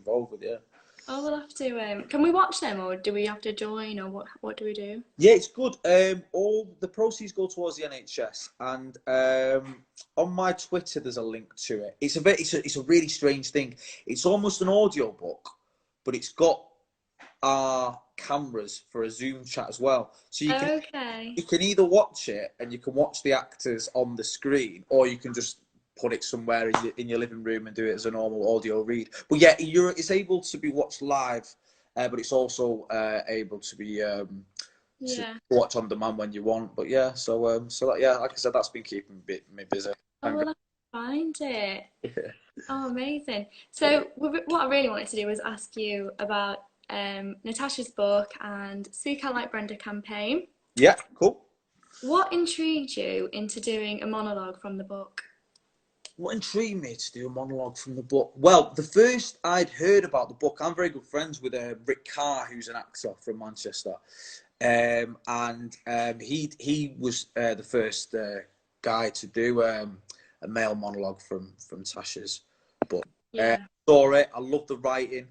involved with. Yeah. Oh, we'll have to. Can we watch them, or do we have to join, or what do we do? Yeah, it's good. All the proceeds go towards the NHS, and on my Twitter there's a link to it. It's a really strange thing. It's almost an audio book, but it's got our cameras for a Zoom chat as well. So Okay. you can either watch it and you can watch the actors on the screen, or you can just put it somewhere in your living room and do it as a normal audio read. But yeah, it's able to be watched live, but it's also able to be to Yeah. watch on demand when you want. But yeah, yeah, like I said, that's been keeping me busy. Oh, we'll have to find it. Oh, amazing. So, what I really wanted to do was ask you about Natasha's book and Speak Out Like Brenda campaign. Yeah, cool. What intrigued you into doing a monologue from the book? What intrigued me to do a monologue from the book? Well, the first I'd heard about the book, I'm very good friends with Rick Carr, who's an actor from Manchester, and he was the first guy to do a male monologue from Tasha's book. Yeah. Saw it, I loved the writing,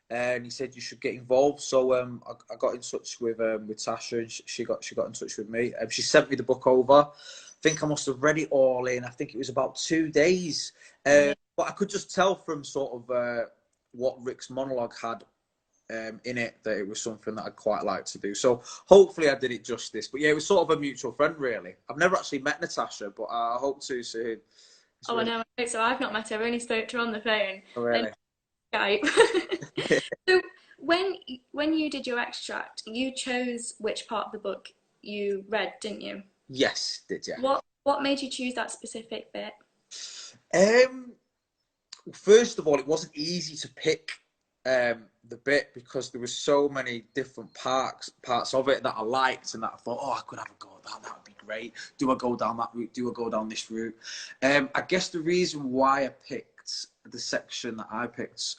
and he said you should get involved. So I got in touch with Tasha, and she got in touch with me. She sent me the book over. I think I must have read it all in. I think it was about 2 days. Yeah. But I could just tell from sort of what Rick's monologue had in it that it was something that I'd quite like to do. So hopefully I did it justice. But yeah, it was sort of a mutual friend, really. I've never actually met Natasha, but I hope to soon. Oh, I know. So I've not met her. I've only spoke to her on the phone Oh, and really? Skype. So when you did your extract, you chose which part of the book you read, didn't you? Yes, did you? What made you choose that specific bit? Um, First of all, it wasn't easy to pick the bit because there were so many different parts of it that I liked and that I thought, oh, I could have a go at that. That would be great. Do I go down that route? Do I go down this route? I guess the reason why I picked the section that I picked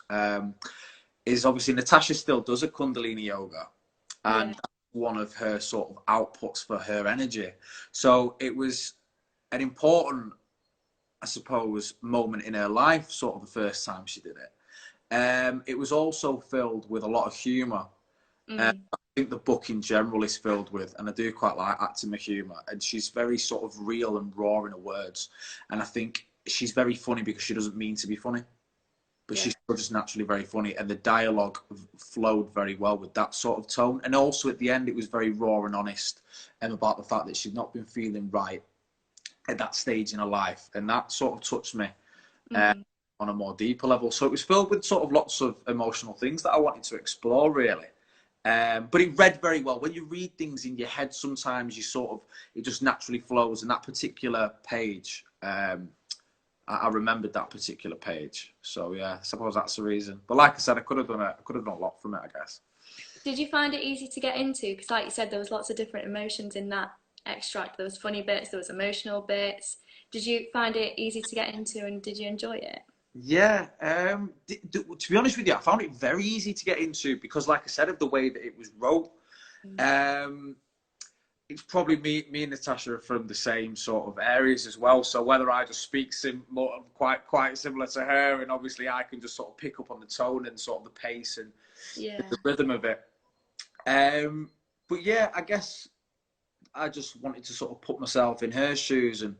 is obviously Natasha still does a Kundalini yoga, and Yeah. that's one of her sort of outputs for her energy. So it was an important, I suppose, moment in her life, sort of the first time she did it. It was also filled with a lot of humour. Mm. I think the book in general is filled with, and I do quite like acting with humour, and she's very sort of real and raw in her words. And I think she's very funny because she doesn't mean to be funny, but Yeah. she's just naturally very funny. And the dialogue flowed very well with that sort of tone. And also at the end, it was very raw and honest about the fact that she'd not been feeling right at that stage in her life. And that sort of touched me Mm. on a more deeper level. So it was filled with sort of lots of emotional things that I wanted to explore, really. But it read very well. When you read things in your head, sometimes you sort of, it just naturally flows. And that particular page, I remembered that particular page. So yeah, I suppose that's the reason. But like I said, I could have done a lot from it, I guess. Did you find it easy to get into? Because, like you said, there was lots of different emotions in that extract. There was funny bits, there was emotional bits. Did you find it easy to get into, and did you enjoy it? Yeah, to be honest with you, I found it very easy to get into because, like I said, of the way that it was wrote. Mm. Um, it's probably me and Natasha are from the same sort of areas as well. So whether I just speak quite similar to her, and obviously I can just sort of pick up on the tone and sort of the pace and Yeah. the rhythm of it. But yeah, I guess I just wanted to sort of put myself in her shoes, and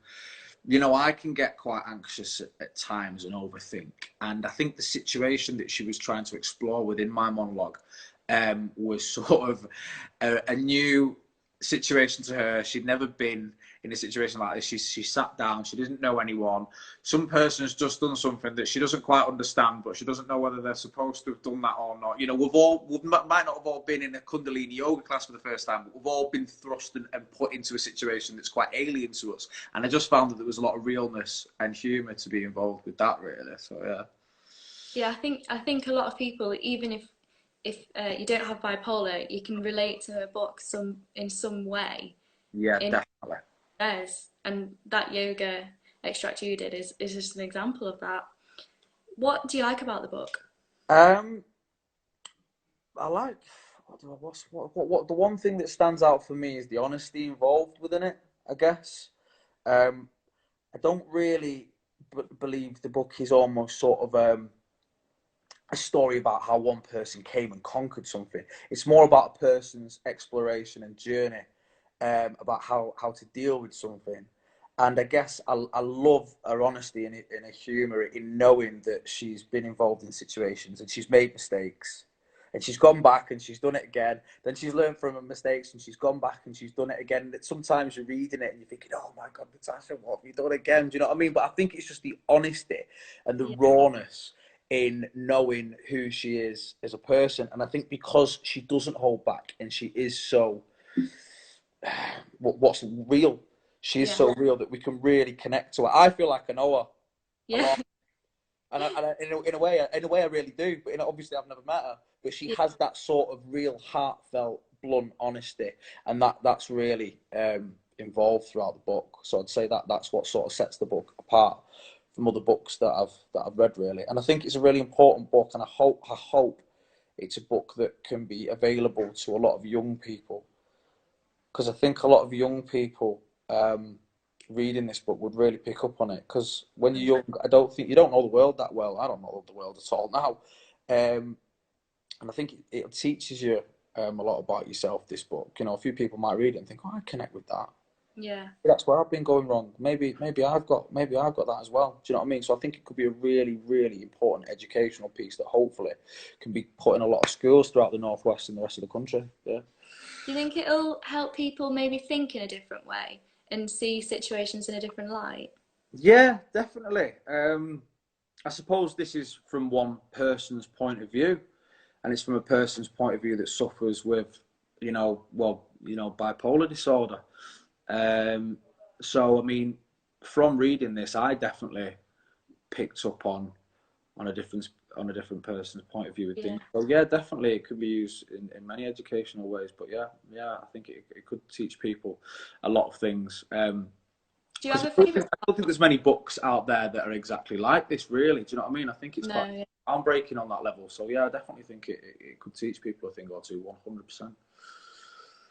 I can get quite anxious at times and overthink. And I think the situation that she was trying to explore within my monologue was sort of a new situation to her. She'd never been in a situation like this. She sat down. She didn't know anyone. Some person has just done something that she doesn't quite understand, but she doesn't know whether they're supposed to have done that or not. We might not have all been in a Kundalini yoga class for the first time, but we've all been thrust and put into a situation that's quite alien to us. And I just found that there was a lot of realness and humour to be involved with that, really. So yeah. Yeah, I think a lot of people, even if you don't have bipolar, you can relate to a book in some way. Yeah, In definitely. theirs, and that yoga extract you did is just an example of that. What do you like about the book? Um, I like what the one thing that stands out for me is the honesty involved within it, I guess. Um, I don't really believe the book is almost sort of a story about how one person came and conquered something. It's more about a person's exploration and journey, about how to deal with something. And I guess I love her honesty and her humour in knowing that she's been involved in situations and she's made mistakes. And she's gone back and she's done it again. Then she's learned from her mistakes and she's gone back and she's done it again. And sometimes you're reading it and you're thinking, oh my God, Natasha, what have you done again? Do you know what I mean? But I think it's just the honesty and the rawness in knowing who she is as a person. And I think because she doesn't hold back and she is so, what's real, she is so real that we can really connect to her. I feel like I know her a lot. And in a way, I really do. But obviously, I've never met her. But she has that sort of real, heartfelt, blunt honesty, and that's really involved throughout the book. So I'd say that's what sort of sets the book apart from other books that I've read, really. And I think it's a really important book, and I hope it's a book that can be available to a lot of young people, because I think a lot of young people reading this book would really pick up on it. Because when you're young, I don't think you don't know the world that well. I don't know the world at all now, and I think it teaches you a lot about yourself. This book, a few people might read it and think, "Oh, I connect with that." Yeah, that's where I've been going wrong. Maybe I've got that as well. Do you know what I mean? So I think it could be a really, really important educational piece that hopefully can be put in a lot of schools throughout the Northwest and the rest of the country. Yeah. do you think it'll help people maybe think in a different way and see situations in a different light? Yeah, definitely. I suppose this is from one person's point of view, and it's from a person's point of view that suffers with, bipolar disorder. So, I mean, from reading this, I definitely picked up on a different person's point of view with things. So yeah, definitely it could be used in many educational ways. But yeah, I think it could teach people a lot of things. Do you have a I favourite? don't think there's many books out there that are exactly like this, really. Do you know what I mean? I think it's quite groundbreaking on that level. So yeah, I definitely think it could teach people a thing or two, 100%.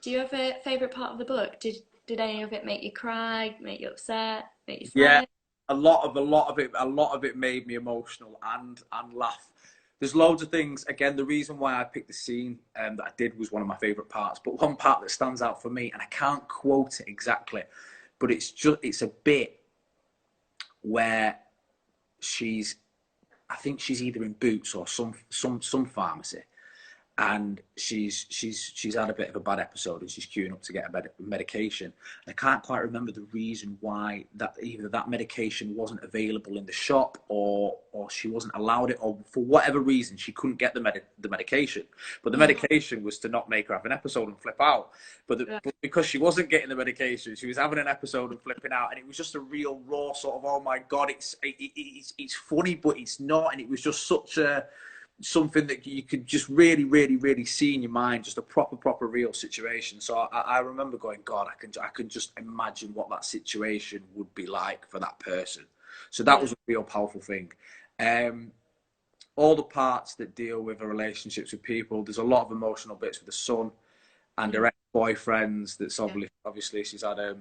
Do you have a favourite part of the book? Did any of it make you cry, make you upset, make you Yeah, smile? a lot of it made me emotional and laugh. There's loads of things. Again, the reason why I picked the scene that I did was one of my favourite parts. But one part that stands out for me, and I can't quote it exactly, but it's a bit where I think she's either in Boots or some pharmacy, and she's had a bit of a bad episode and she's queuing up to get a medication. And I can't quite remember the reason why that either that medication wasn't available in the shop or she wasn't allowed it, or for whatever reason she couldn't get the medication. But the medication was to not make her have an episode and flip out. But because she wasn't getting the medication, she was having an episode and flipping out, and it was just a real raw sort of, oh my God, it's funny but it's not, and it was just such a something that you could just really, really, really see in your mind, just a proper real situation. So I remember going, God, I can just imagine what that situation would be like for that person. So that was a real powerful thing. All the parts that deal with the relationships with people, there's a lot of emotional bits with the son and her ex-boyfriends. That's obviously she's had a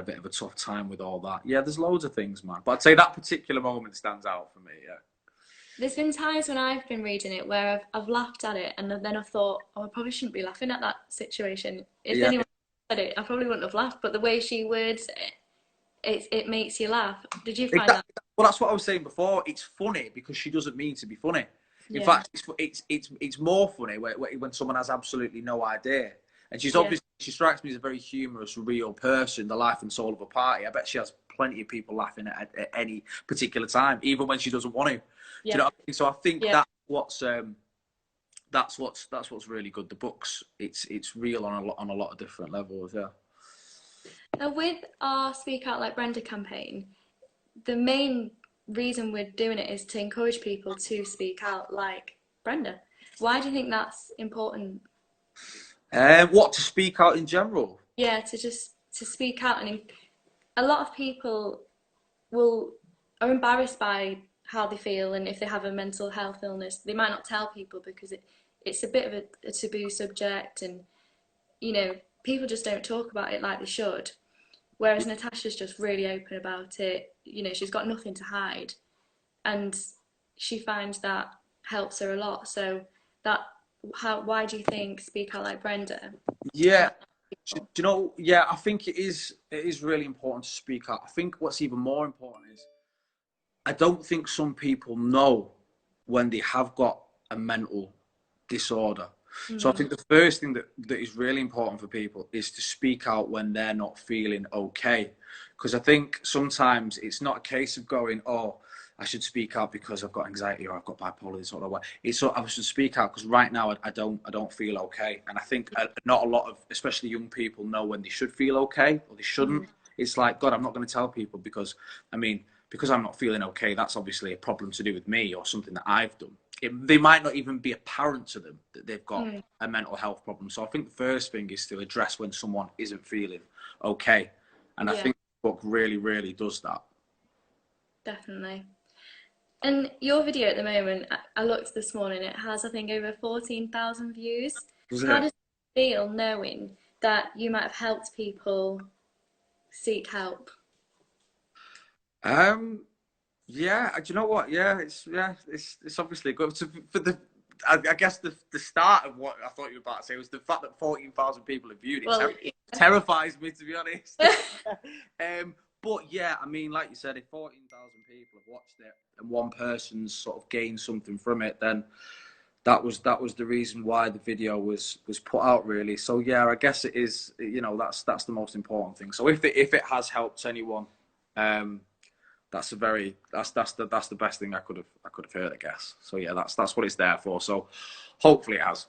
bit of a tough time with all that. Yeah, there's loads of things, man. But I'd say that particular moment stands out for me. Yeah. There's been times when I've been reading it where I've laughed at it, and then I've thought, oh, I probably shouldn't be laughing at that situation. If anyone said it, I probably wouldn't have laughed. But the way she words it makes you laugh. Did you find that? Well, that's what I was saying before. It's funny because she doesn't mean to be funny. In fact, it's more funny when someone has absolutely no idea. And she's obviously, she strikes me as a very humorous, real person, the life and soul of a party. I bet she has plenty of people laughing at any particular time, even when she doesn't want to. Do you know what I mean? So I think that's what's really good. The books, it's real on a lot of different levels. Yeah. Now, with our Speak Out Like Brenda campaign, the main reason we're doing it is to encourage people to speak out like Brenda. Why do you think that's important? What, to speak out in general? Yeah, to speak out, and a lot of people are embarrassed by how they feel, and if they have a mental health illness, they might not tell people because it's a bit of a taboo subject, and people just don't talk about it like they should. Whereas Natasha's just really open about it. She's got nothing to hide, and she finds that helps her a lot. So that, why do you think Speak Out Like Brenda? Yeah. Do you know? Yeah, I think it is. It is really important to speak out. I think what's even more important is I don't think some people know when they have got a mental disorder. So I Mm. think the first thing that is really important for people is to speak out when they're not feeling okay. Because I think sometimes it's not a case of going, oh, I should speak out because I've got anxiety or I've got bipolar disorder. It's so I should speak out because right now I don't feel okay. And I think not a lot of, especially young people, know when they should feel okay or they shouldn't. Mm. It's like, God, I'm not going to tell people because, I mean, because I'm not feeling okay, that's obviously a problem to do with me or something that I've done. They might not even be apparent to them that they've got Mm. a mental health problem. So I think the first thing is to address when someone isn't feeling okay. And I Yeah, think the book really, really does that. definitely. And your video at the moment, I looked this morning, it has, I think, over 14,000 views. Was How it? does it feel knowing that you might have helped people seek help? Um, yeah, do you know what? It's obviously good. For the, I guess the start of what I thought you were about to say was the fact that 14,000 people have viewed it. Well, Terrifies me, to be honest. But yeah, I mean, like you said, if 14,000 people have watched it and one person's sort of gained something from it, then that was the reason why the video was put out, really. So yeah, I guess it is. You know, that's the most important thing. So if it has helped anyone, um, that's the best thing I could have heard, I guess. So yeah, that's what it's there for. So hopefully it has.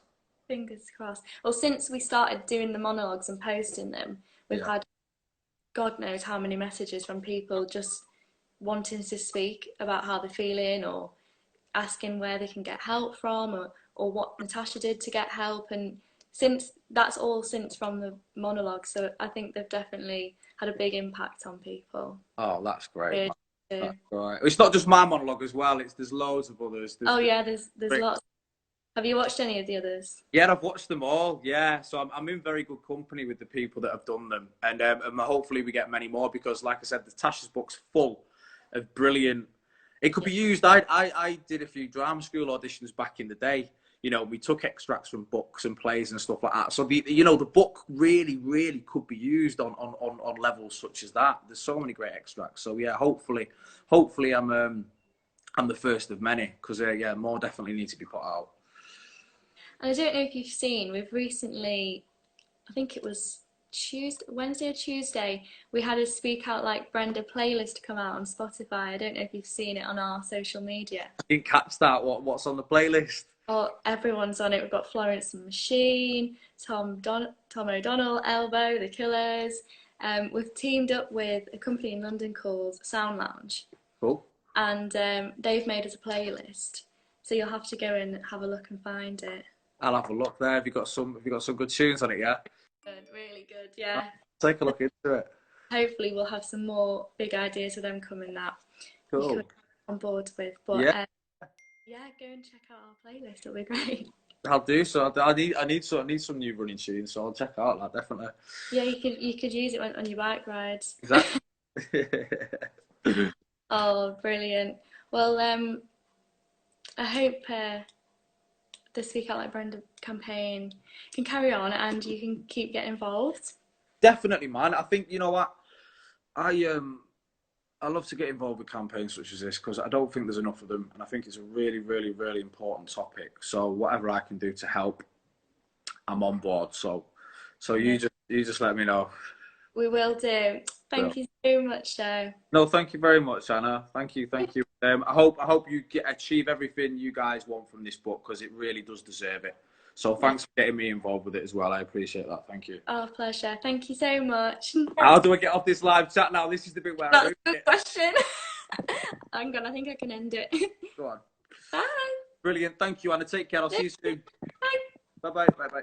fingers crossed. Well, since we started doing the monologues and posting them, we've Yeah. had God knows how many messages from people just wanting to speak about how they're feeling, or asking where they can get help from, or what Natasha did to get help. And since that's all since from the monologue, so I think they've definitely had a big impact on people. Oh, that's great. Really That's do. right. It's not just my monologue as well. There's loads of others. Oh yeah, there's Great. lots. Have you watched any of the others? Yeah, I've watched them all. Yeah, so I'm in very good company with the people that have done them, and hopefully we get many more because, like I said, the Tasha's book's full of brilliant. It could Yeah. be used. I did a few drama school auditions back in the day. You know, we took extracts from books and plays and stuff like that. So the book really could be used on levels such as that. There's so many great extracts. So yeah, hopefully I'm the first of many because yeah, more definitely need to be put out. And I don't know if you've seen, we've recently, I think it was Wednesday or Tuesday, we had a Speak Out Like Brenda playlist come out on Spotify. I don't know if you've seen it on our social media. I didn't catch that. What's on the playlist? Oh, everyone's on it. We've got Florence and Machine, Tom O'Donnell, Elbow, The Killers. We've teamed up with a company in London called Sound Lounge, Cool. and they've made us a playlist. So you'll have to go and have a look and find it. I'll have a look there. Have you got some good tunes on it? Yeah. Good, really good, yeah. Take a look into it. Hopefully we'll have some more big ideas of them coming that you Cool. could be on board with. But Yeah, yeah, go and check out our playlist. It'll be great. I'll do so. I need some new running tunes, so I'll check out that definitely. Yeah, you could use it on your bike rides. Exactly. Oh, brilliant. Well, I hope the Speak Out Like Brenda campaign can carry on and you can keep getting involved. Definitely, man. I think you know what I love to get involved with campaigns such as this because I don't think there's enough of them, and I think it's a really important topic. So whatever I can do to help, I'm on board. So you just let me know. We will do. So, Thank you so much, Joe. no, thank you very much, Anna. Thank you. I hope you achieve everything you guys want from this book because it really does deserve it. So thanks for getting me involved with it as well. I appreciate that. Thank you. Our pleasure. Thank you so much. How do I get off this live chat now? This is the bit where I That's ruin a good it. question. Hang on, I think I can end it. Go on. Bye. Brilliant. Thank you, Anna. Take care. I'll see you soon. Bye. Bye bye. Bye bye.